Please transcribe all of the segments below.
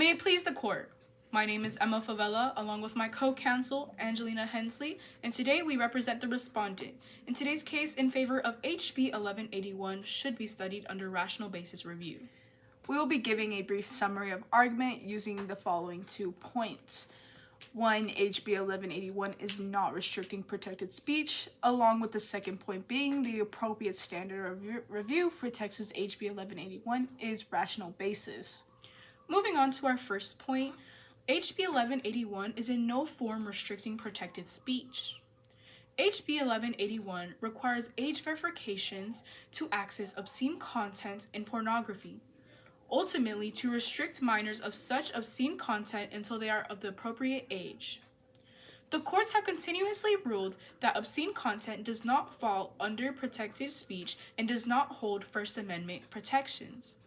May it please the court. My name is Emma Favela, along with my co-counsel, Angelina Hensley, and today we represent the respondent. In today's case, in favor of HB 1181 should be studied under rational basis review. We will be giving a brief summary of argument using the following 2 points. 1, HB 1181 is not restricting protected speech, along with the second point being the appropriate standard of review for Texas HB 1181 is rational basis. Moving on to our first point, HB 1181 is in no form restricting protected speech. HB 1181 requires age verifications to access obscene content and pornography, ultimately to restrict minors of such obscene content until they are of the appropriate age. The courts have continuously ruled that obscene content does not fall under protected speech and does not hold First Amendment protections,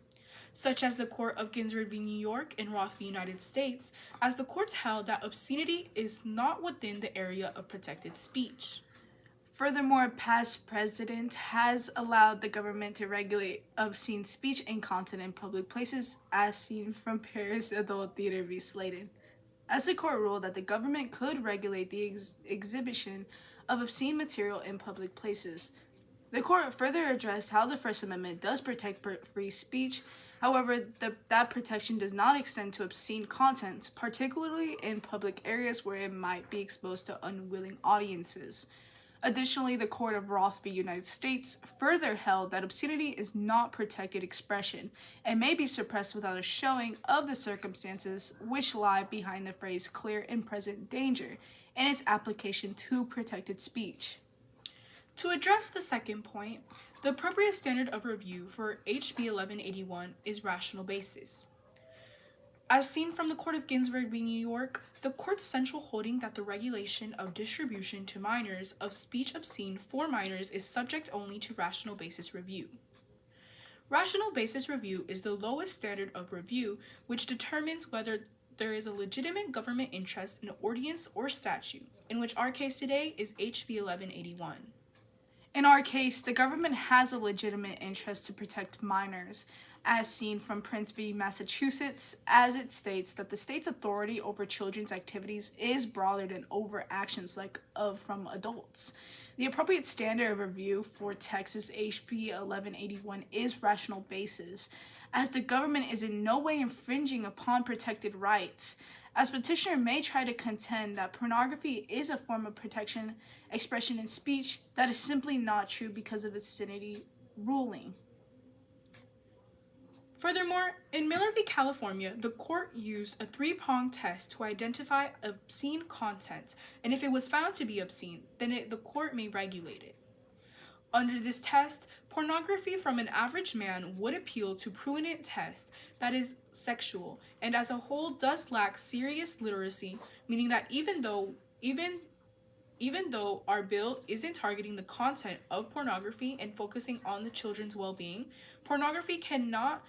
such as the Court of Ginsburg v. New York and Roth v. United States, as the courts held that obscenity is not within the area of protected speech. Furthermore, past precedent has allowed the government to regulate obscene speech and content in public places, as seen from Paris Adult Theater v. Sladen, as the court ruled that the government could regulate the exhibition of obscene material in public places. The court further addressed how the First Amendment does protect free speech. However, that protection does not extend to obscene content, particularly in public areas where it might be exposed to unwilling audiences. Additionally, the Court of Roth v. United States further held that obscenity is not protected expression and may be suppressed without a showing of the circumstances which lie behind the phrase clear and present danger and its application to protected speech. To address the second point, the appropriate standard of review for HB 1181 is rational basis. As seen from the Court of Ginsburg v. New York, the court's central holding that the regulation of distribution to minors of speech obscene for minors is subject only to rational basis review. Rational basis review is the lowest standard of review which determines whether there is a legitimate government interest in ordinance or statute, in which our case today is HB 1181. In our case, the government has a legitimate interest to protect minors, as seen from Prince v. Massachusetts, as it states that the state's authority over children's activities is broader than over actions from adults. The appropriate standard of review for Texas HB 1181 is rational basis, as the government is in no way infringing upon protected rights, as petitioner may try to contend that pornography is a form of protection, expression, and speech. That is simply not true because of obscenity ruling. Furthermore, in Miller v. California, the court used a 3-pronged test to identify obscene content, and if it was found to be obscene, then the court may regulate it. Under this test, pornography from an average man would appeal to prudent test that is sexual and as a whole does lack serious literacy, meaning that even though our bill isn't targeting the content of pornography and focusing on the children's well-being, pornography cannot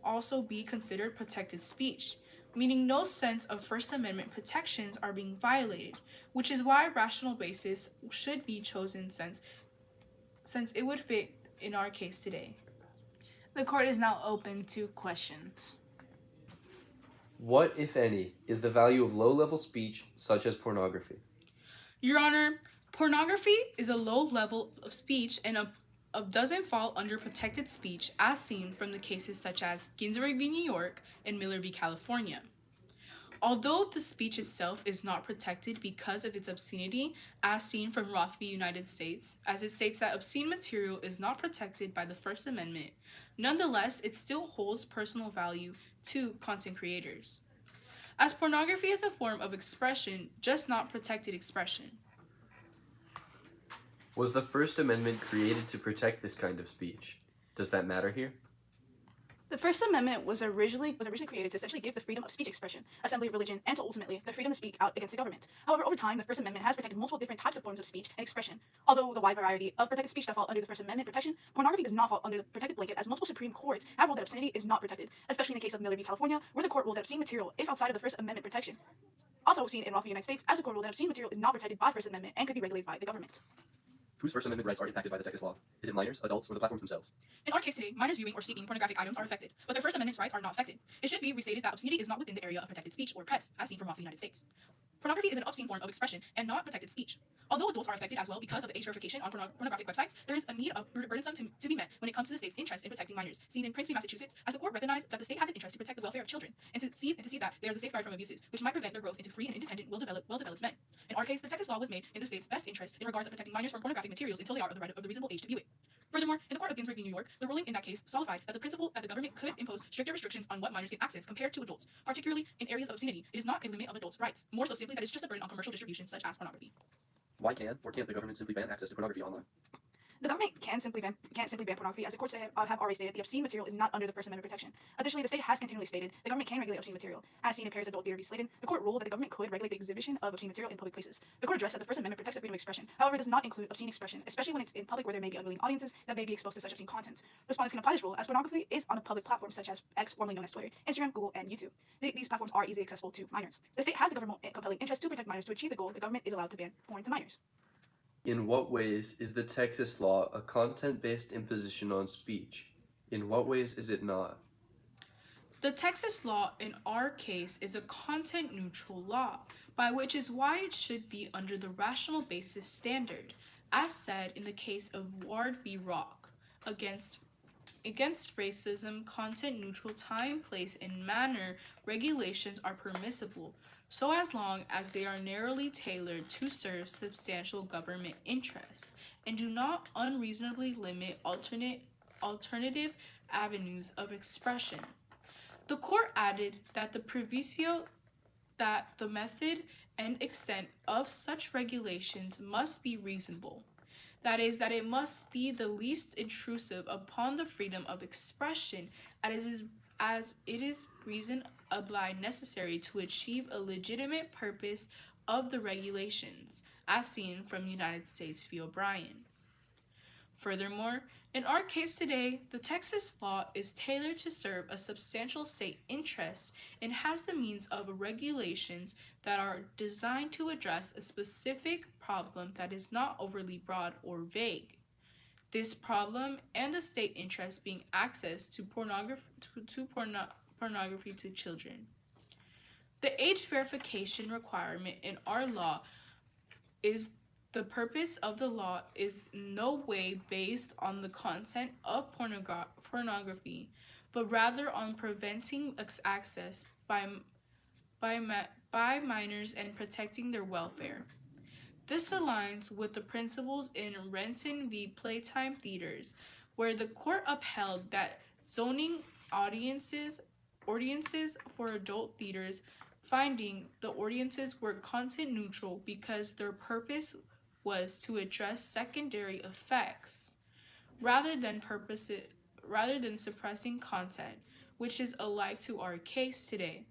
also be considered protected speech, meaning no sense of First Amendment protections are being violated, which is why rational basis should be chosen since it would fit in our case today. The court is now open to questions. What, if any, is the value of low-level speech such as pornography? Your Honor, pornography is a low level of speech and doesn't fall under protected speech as seen from the cases such as Ginsburg v. New York and Miller v. California. Although the speech itself is not protected because of its obscenity, as seen from Roth v. United States, as it states that obscene material is not protected by the First Amendment, nonetheless, it still holds personal value to content creators, as pornography is a form of expression, just not protected expression. Was the First Amendment created to protect this kind of speech? Does that matter here? The First Amendment was originally created to essentially give the freedom of speech expression, assembly of religion, and to ultimately the freedom to speak out against the government. However, over time, the First Amendment has protected multiple different types of forms of speech and expression. Although the wide variety of protected speech that fall under the First Amendment protection, pornography does not fall under the protected blanket, as multiple Supreme Courts have ruled that obscenity is not protected, especially in the case of Miller v. California, where the court ruled that obscene material, if outside of the First Amendment protection, also seen in Roth v. United States, as the court ruled that obscene material is not protected by First Amendment and could be regulated by the government. Whose First Amendment rights are impacted by the Texas law? Is it minors, adults, or the platforms themselves? In our case today, minors viewing or seeking pornographic items are affected, but their First Amendment rights are not affected. It should be restated that obscenity is not within the area of protected speech or press, as seen from off the United States. Pornography is an obscene form of expression and not protected speech. Although adults are affected as well because of the age verification on pornographic websites, there is a need of burdensome to be met when it comes to the state's interest in protecting minors, seen in Prince v. Massachusetts, as the court recognized that the state has an interest to protect the welfare of children and to see that they are the safeguard from abuses, which might prevent their growth into free and independent, well-developed men. In our case, the Texas law was made in the state's best interest in regards of protecting minors from pornographic materials until they are of the reasonable age to view it. Furthermore, in the Court of Ginsburg v. New York, the ruling in that case solidified that the principle that the government could impose stricter restrictions on what minors can access compared to adults, particularly in areas of obscenity. It is not a limit of adults' rights, more so simply that it's just a burden on commercial distribution such as pornography. Why can or can't the government simply ban access to pornography online? The government can't simply ban pornography, as the courts have already stated. The obscene material is not under the First Amendment protection. Additionally, the state has continually stated the government can regulate obscene material, as seen in Paris Adult Theater v. Sladen. The court ruled that the government could regulate the exhibition of obscene material in public places. The court addressed that the First Amendment protects the freedom of expression. However, it does not include obscene expression, especially when it's in public where there may be unwilling audiences that may be exposed to such obscene content. Respondents can apply this rule as pornography is on a public platform such as X, formerly known as Twitter, Instagram, Google, and YouTube. These platforms are easily accessible to minors. The state has the government compelling interest to protect minors. To achieve the goal, the government is allowed to ban porn to minors. In what ways is the Texas law a content-based imposition on speech? In what ways is it not? The Texas law, in our case, is a content-neutral law, by which is why it should be under the rational basis standard, as said in the case of Ward v. Rock. Against racism, content-neutral time, place, and manner regulations are permissible, so as long as they are narrowly tailored to serve substantial government interest and do not unreasonably limit alternative avenues of expression. The court added that the method and extent of such regulations must be reasonable. That is, that it must be the least intrusive upon the freedom of expression as it is reasonably necessary to achieve a legitimate purpose of the regulations, as seen from United States v. O'Brien. Furthermore, in our case today, the Texas law is tailored to serve a substantial state interest and has the means of regulations that are designed to address a specific problem that is not overly broad or vague. This problem and the state interest being access to pornography to children. The age verification requirement in our law is the purpose of the law is no way based on the content of pornography, but rather on preventing access by minors and protecting their welfare. This aligns with the principles in Renton v. Playtime Theaters, where the court upheld that zoning audiences for adult theaters, finding the audiences were content neutral because their purpose was to address secondary effects rather than suppressing content, which is alike to our case today.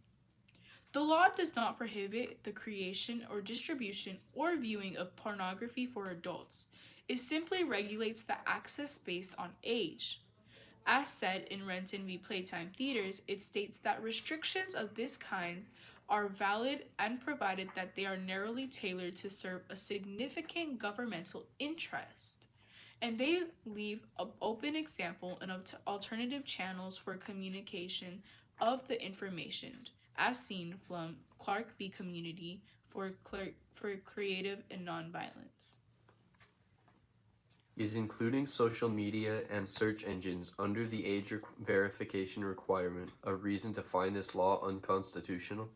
The law does not prohibit the creation or distribution or viewing of pornography for adults. It simply regulates the access based on age. As said in Renton v. Playtime Theaters, it states that restrictions of this kind are valid and provided that they are narrowly tailored to serve a significant governmental interest, and they leave an open example and alternative channels for communication of the information, as seen from Clark v. Community for Creative and Nonviolence. Is including social media and search engines under the age verification requirement a reason to find this law unconstitutional?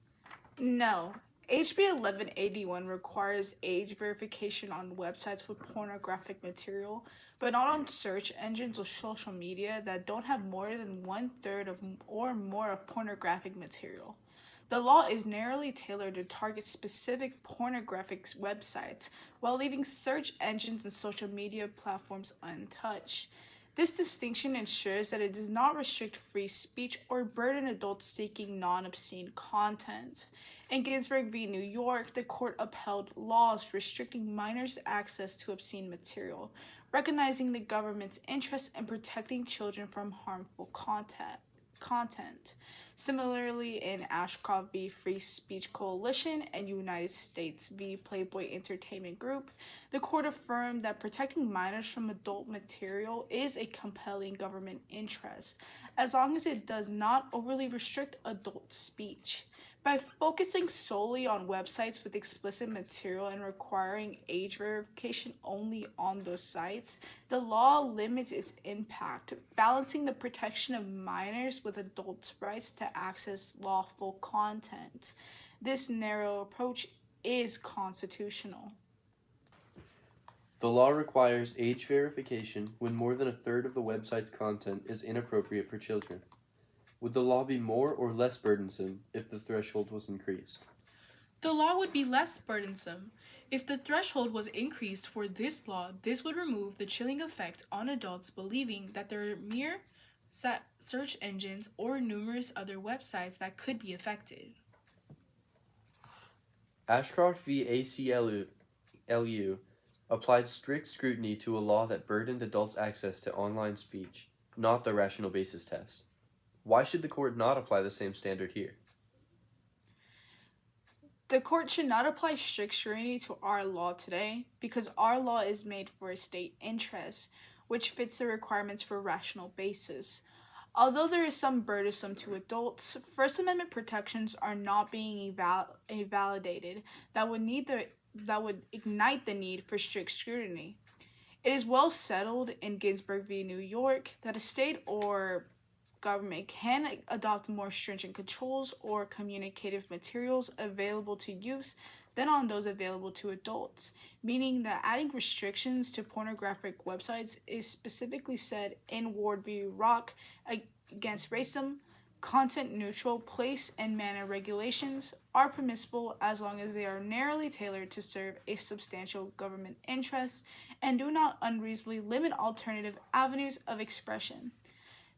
No. HB 1181 requires age verification on websites with pornographic material, but not on search engines or social media that don't have more than 1/3 of or more of pornographic material. The law is narrowly tailored to target specific pornographic websites while leaving search engines and social media platforms untouched. This distinction ensures that it does not restrict free speech or burden adults seeking non-obscene content. In Ginsburg v. New York, the court upheld laws restricting minors' access to obscene material, recognizing the government's interest in protecting children from harmful content. Similarly, in Ashcroft v. Free Speech Coalition and United States v. Playboy Entertainment Group, the court affirmed that protecting minors from adult material is a compelling government interest, as long as it does not overly restrict adult speech. By focusing solely on websites with explicit material and requiring age verification only on those sites, the law limits its impact, balancing the protection of minors with adults' rights to access lawful content. This narrow approach is constitutional. The law requires age verification when more than a third of the website's content is inappropriate for children. Would the law be more or less burdensome if the threshold was increased? The law would be less burdensome. If the threshold was increased for this law, this would remove the chilling effect on adults believing that there are mere search engines or numerous other websites that could be affected. Ashcroft v. ACLU applied strict scrutiny to a law that burdened adults' access to online speech, not the rational basis test. Why should the court not apply the same standard here? The court should not apply strict scrutiny to our law today because our law is made for a state interest, which fits the requirements for rational basis. Although there is some burdensome to adults, First Amendment protections are not being validated that would ignite the need for strict scrutiny. It is well settled in Ginsburg v. New York that a state or government can adopt more stringent controls or communicative materials available to youth than on those available to adults, meaning that adding restrictions to pornographic websites is specifically said in Ward v. Rock against racism. Content neutral place and manner regulations are permissible as long as they are narrowly tailored to serve a substantial government interest and do not unreasonably limit alternative avenues of expression.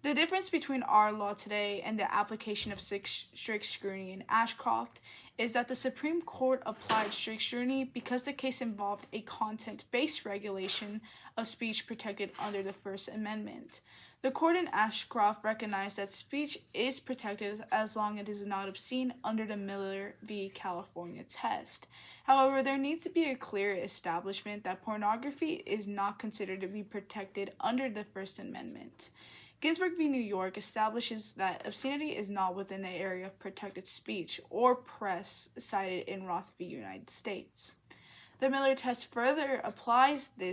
The difference between our law today and the application of strict scrutiny in Ashcroft is that the Supreme Court applied strict scrutiny because the case involved a content-based regulation of speech protected under the First Amendment. The court in Ashcroft recognized that speech is protected as long as it is not obscene under the Miller v. California test. However, there needs to be a clear establishment that pornography is not considered to be protected under the First Amendment. Ginsburg v. New York establishes that obscenity is not within the area of protected speech or press cited in Roth v. United States. The Miller test further applies a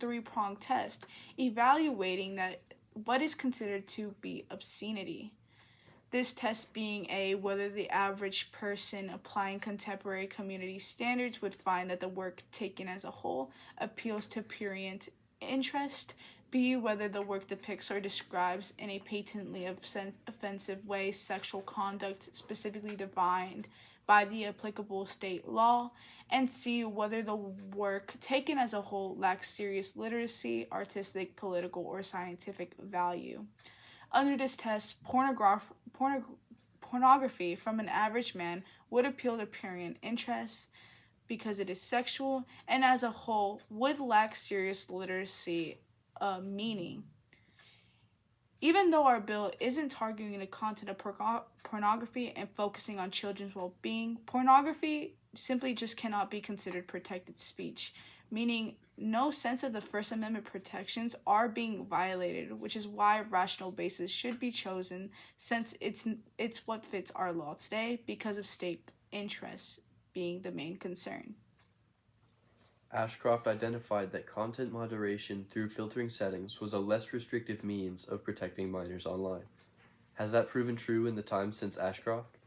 three-pronged test, evaluating that what is considered to be obscenity. This test being whether the average person applying contemporary community standards would find that the work taken as a whole appeals to prurient interest, B, whether the work depicts or describes in a patently offensive way sexual conduct specifically defined by the applicable state law, and C, whether the work taken as a whole lacks serious literacy, artistic, political, or scientific value. Under this test, pornography from an average man would appeal to prurient interest because it is sexual, and as a whole would lack serious literacy meaning. Even though our bill isn't targeting the content of pornography and focusing on children's well-being, pornography simply just cannot be considered protected speech, meaning no sense of the First Amendment protections are being violated, which is why rational basis should be chosen since it's what fits our law today because of state interests being the main concern. Ashcroft identified that content moderation through filtering settings was a less restrictive means of protecting minors online. Has that proven true in the time since Ashcroft?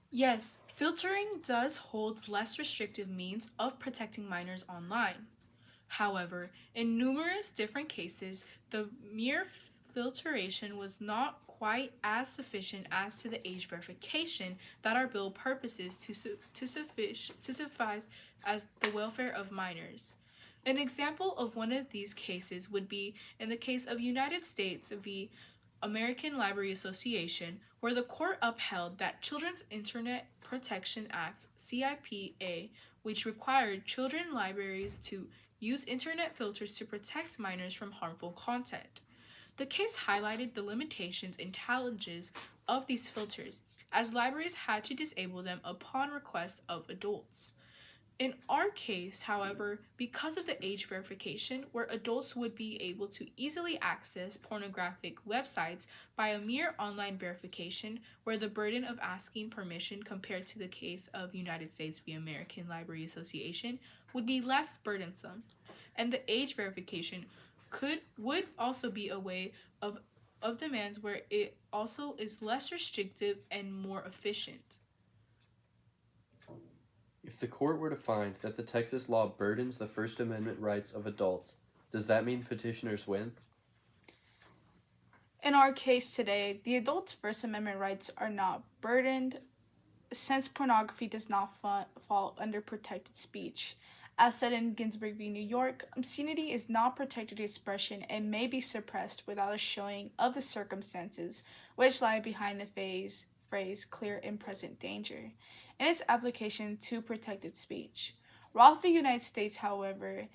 Yes, filtering does hold less restrictive means of protecting minors online. However, in numerous different cases, the mere filtration was not quite as sufficient as to the age verification that our bill purposes to suffice as the welfare of minors. An example of one of these cases would be in the case of United States v. American Library Association, where the court upheld that Children's Internet Protection Act, CIPA, which required children libraries to use internet filters to protect minors from harmful content. The case highlighted the limitations and challenges of these filters, as libraries had to disable them upon request of adults. In our case, however, because of the age verification, where adults would be able to easily access pornographic websites by a mere online verification, where the burden of asking permission compared to the case of United States v. American Library Association would be less burdensome, and the age verification would also be a way of demands where it also is less restrictive and more efficient. If the court were to find that the Texas law burdens the First Amendment rights of adults, does that mean petitioners win? In our case today, the adults' First Amendment rights are not burdened since pornography does not fall under protected speech. As said in Ginsburg v. New York, obscenity is not protected expression and may be suppressed without a showing of the circumstances which lie behind the phrase clear and present danger in its application to protected speech. Roth v. United States, however,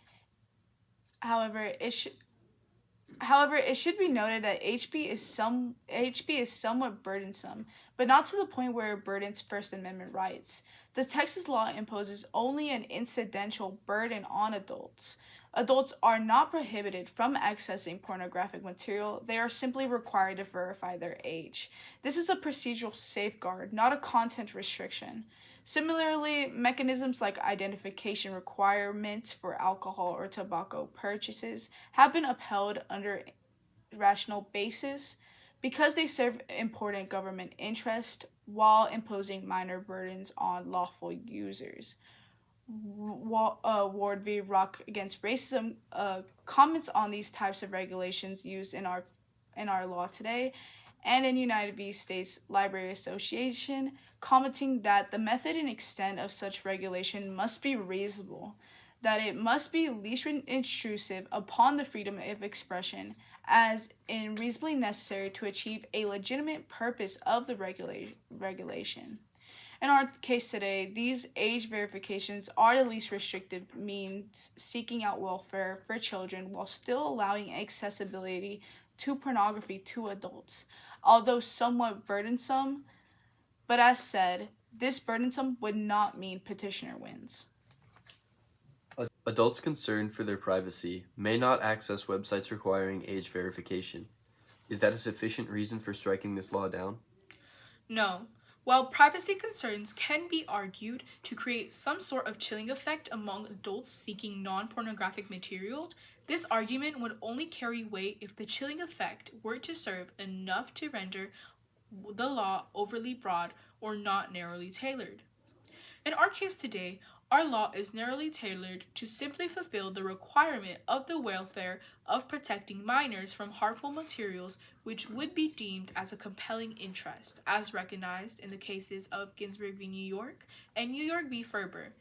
it should be noted that HB is somewhat burdensome, but not to the point where it burdens First Amendment rights. The Texas law imposes only an incidental burden on adults. Adults are not prohibited from accessing pornographic material, they are simply required to verify their age. This is a procedural safeguard, not a content restriction. Similarly, mechanisms like identification requirements for alcohol or tobacco purchases have been upheld under rational basis because they serve important government interest while imposing minor burdens on lawful users. Ward v. Rock against racism comments on these types of regulations used in our law today, and in United States Library Association, commenting that the method and extent of such regulation must be reasonable, that it must be least intrusive upon the freedom of expression, as in reasonably necessary to achieve a legitimate purpose of the regulation. In our case today, these age verifications are the least restrictive means seeking out welfare for children while still allowing accessibility to pornography to adults. Although somewhat burdensome, but as said, this burdensome would not mean petitioner wins. Adults concerned for their privacy may not access websites requiring age verification. Is that a sufficient reason for striking this law down? No. While privacy concerns can be argued to create some sort of chilling effect among adults seeking non-pornographic material, this argument would only carry weight if the chilling effect were to serve enough to render the law overly broad or not narrowly tailored. In our case today, our law is narrowly tailored to simply fulfill the requirement of the welfare of protecting minors from harmful materials which would be deemed as a compelling interest, as recognized in the cases of Ginsburg v. New York and New York v. Ferber.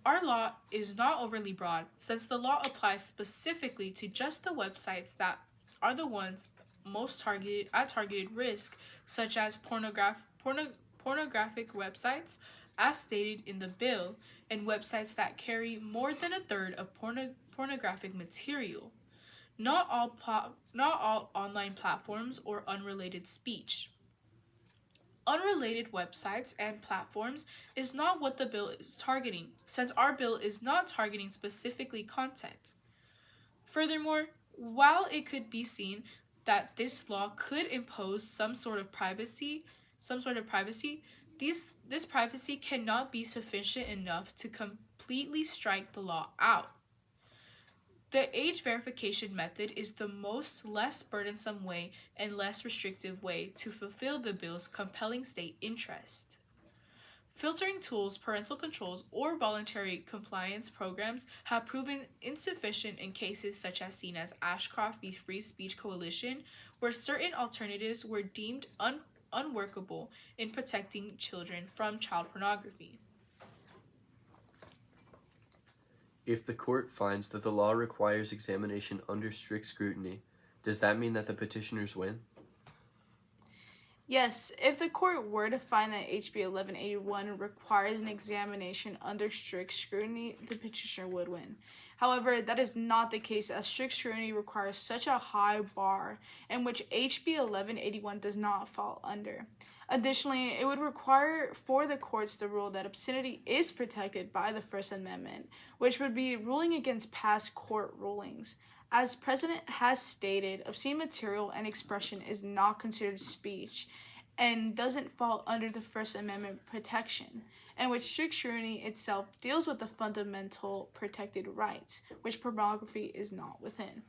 Our law is not overly broad, since the law applies specifically to just the websites that are the ones most targeted risk, such as pornographic websites, as stated in the bill, and websites that carry more than a third of pornographic material. Not all online platforms or unrelated speech. Unrelated websites and platforms is not what the bill is targeting, since our bill is not targeting specifically content. Furthermore, while it could be seen that this law could impose some sort of privacy, this privacy cannot be sufficient enough to completely strike the law out. The age verification method is the less burdensome way and less restrictive way to fulfill the bill's compelling state interest. Filtering tools, parental controls, or voluntary compliance programs have proven insufficient in cases such as seen as Ashcroft v. Free Speech Coalition, where certain alternatives were deemed unworkable in protecting children from child pornography. If the court finds that the law requires examination under strict scrutiny, does that mean that the petitioners win? Yes, if the court were to find that HB 1181 requires an examination under strict scrutiny, the petitioner would win. However, that is not the case as strict scrutiny requires such a high bar in which HB 1181 does not fall under. Additionally, it would require for the courts to rule that obscenity is protected by the First Amendment, which would be ruling against past court rulings. As President has stated, obscene material and expression is not considered speech and doesn't fall under the First Amendment protection, in which strict scrutiny itself deals with the fundamental protected rights, which pornography is not within.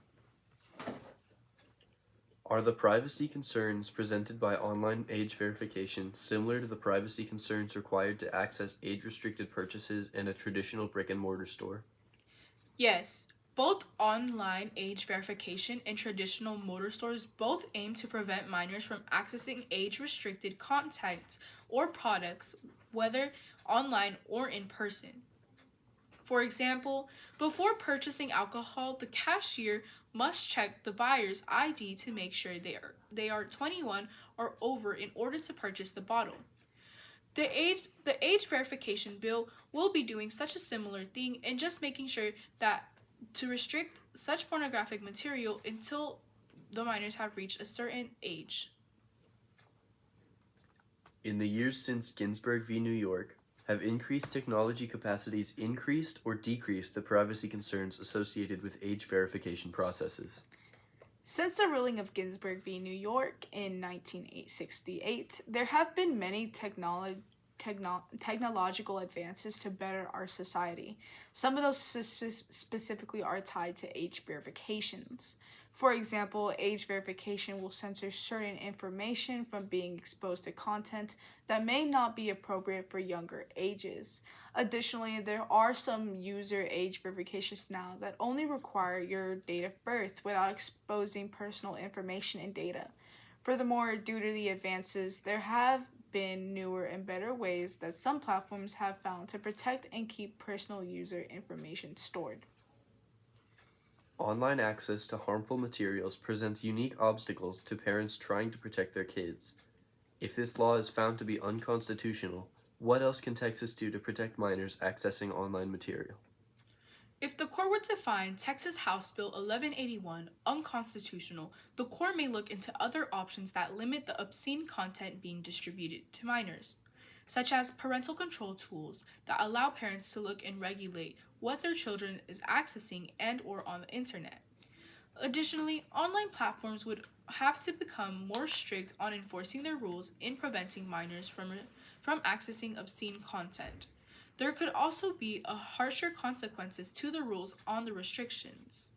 Are the privacy concerns presented by online age verification similar to the privacy concerns required to access age-restricted purchases in a traditional brick-and-mortar store? Yes, both online age verification and traditional motor stores both aim to prevent minors from accessing age-restricted content or products, whether online or in person. For example, before purchasing alcohol, the cashier must check the buyer's ID to make sure they are 21 or over in order to purchase the bottle. The age verification bill will be doing such a similar thing and just making sure that to restrict such pornographic material until the minors have reached a certain age. In the years since Ginsburg v. New York, have increased technology capacities increased or decreased the privacy concerns associated with age verification processes? Since the ruling of Ginsburg v. New York in 1968, there have been many technological advances to better our society. Some of those specifically are tied to age verifications. For example, age verification will censor certain information from being exposed to content that may not be appropriate for younger ages. Additionally, there are some user age verifications now that only require your date of birth without exposing personal information and data. Furthermore, due to the advances, there have been newer and better ways that some platforms have found to protect and keep personal user information stored. Online access to harmful materials presents unique obstacles to parents trying to protect their kids. If this law is found to be unconstitutional, what else can Texas do to protect minors accessing online material? If the court were to find Texas House Bill 1181 unconstitutional, the court may look into other options that limit the obscene content being distributed to minors, such as parental control tools that allow parents to look and regulate what their children is accessing and or on the internet. Additionally, online platforms would have to become more strict on enforcing their rules in preventing minors from accessing obscene content. There could also be a harsher consequences to the rules on the restrictions.